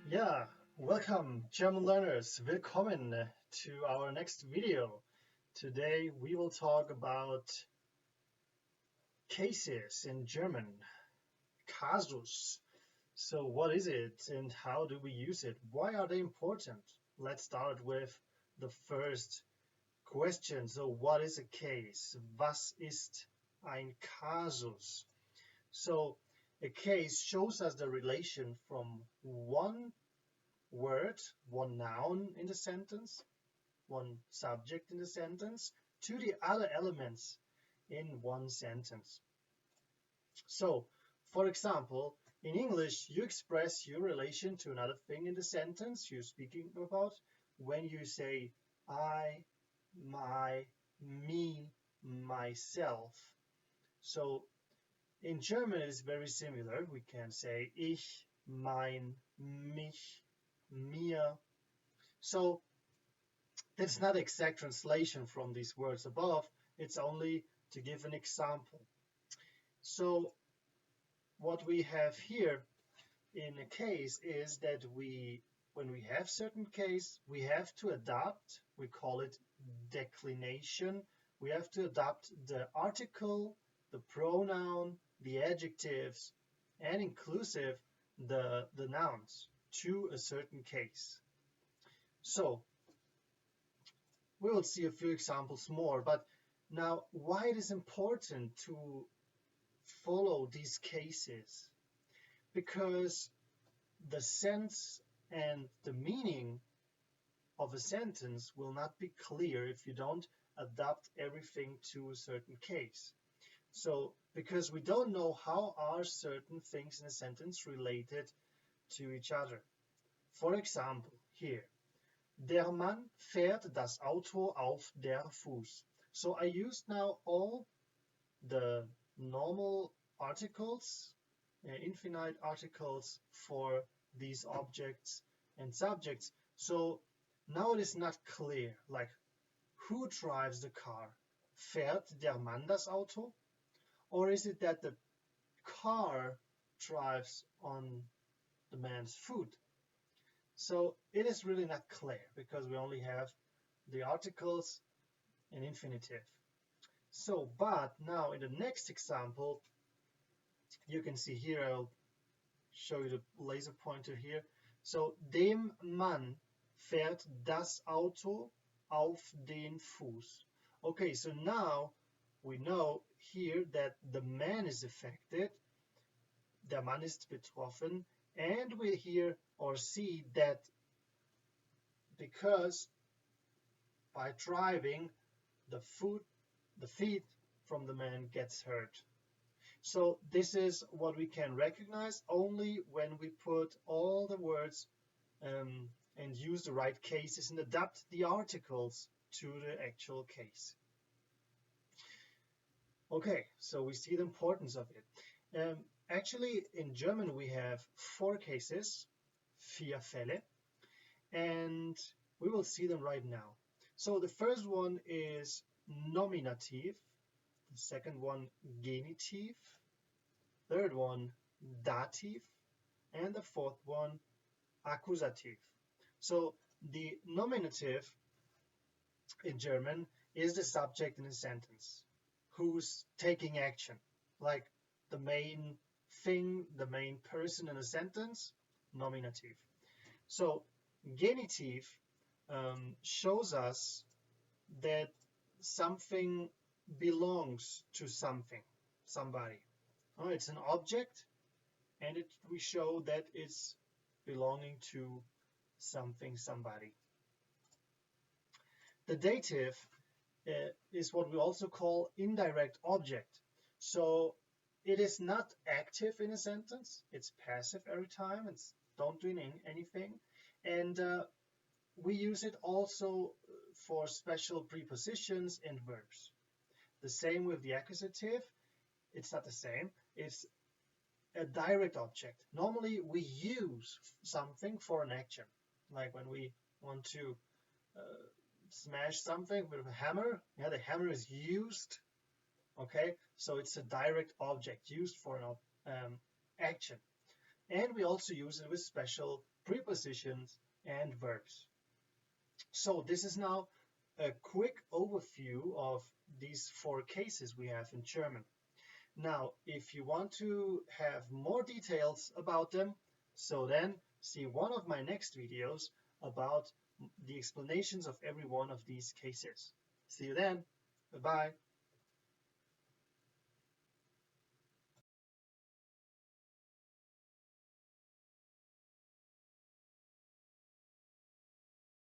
Yeah, welcome German learners. Willkommen to our next video. Today we will talk about cases in German, Kasus. So what is it and how do we use it? Why are they important? Let's start with the first question. So what is a case? Was ist ein Kasus? So a case shows us the relation from one word, one noun in the sentence, one subject in the sentence, to the other elements in one sentence. So, for example, in English, you express your relation to another thing in the sentence you're speaking about when you say I, my, me, myself. So in German it is very similar. We can say ich, mein, mich, mir. So that's not exact translation from these words above. It's only to give an example. So what we have here in a case is that when we have certain case, we have to adapt. We call it declination. We have to adapt the article, the pronoun, the adjectives, and inclusive the nouns to a certain case. So we will see a few examples more, but now why it is important to follow these cases? Because the sense and the meaning of a sentence will not be clear if you don't adapt everything to a certain case. So because we don't know how are certain things in a sentence related to each other. For example, here, der Mann fährt das Auto auf der Fuß. So I used now all the normal articles, infinite articles for these objects and subjects. So now it is not clear, like who drives the car? Fährt der Mann das Auto? Or is it that the car drives on the man's foot? So it is really not clear because we only have the articles in infinitive. So, but now in the next example, you can see here, I'll show you the laser pointer here. So, dem Mann fährt das Auto auf den Fuß. Okay, so now we know here that the man is affected, der Mann ist betroffen, and we hear or see that because by driving, the feet from the man gets hurt. So this is what we can recognize only when we put all the words and use the right cases and adapt the articles to the actual case. Okay, so we see the importance of it. Actually, in German we have 4 cases, 4 Fälle, and we will see them right now. So the first one is nominative, the second one genitive, third one dative, and the fourth one accusative. So the nominative in German is the subject in a sentence who's taking action, like the main thing, the main person in a sentence, nominative. So genitive shows us that something belongs to something, somebody. Oh, it's an object, and we show that it's belonging to something, somebody. The dative is what we also call indirect object. So it is not active in a sentence, it's passive every time, it's don't do anything, and we use it also for special prepositions and verbs. The same with the accusative. It's not the same. It's a direct object. Normally we use something for an action, like when we want to smash something with a hammer. Yeah, the hammer is used. Okay, so it's a direct object used for an action. and we also use it with special prepositions and verbs. So this is now a quick overview of these 4 cases we have in German. Now, if you want to have more details about them, so then see one of my next videos about the explanations of every one of these cases. See you then. Bye-bye.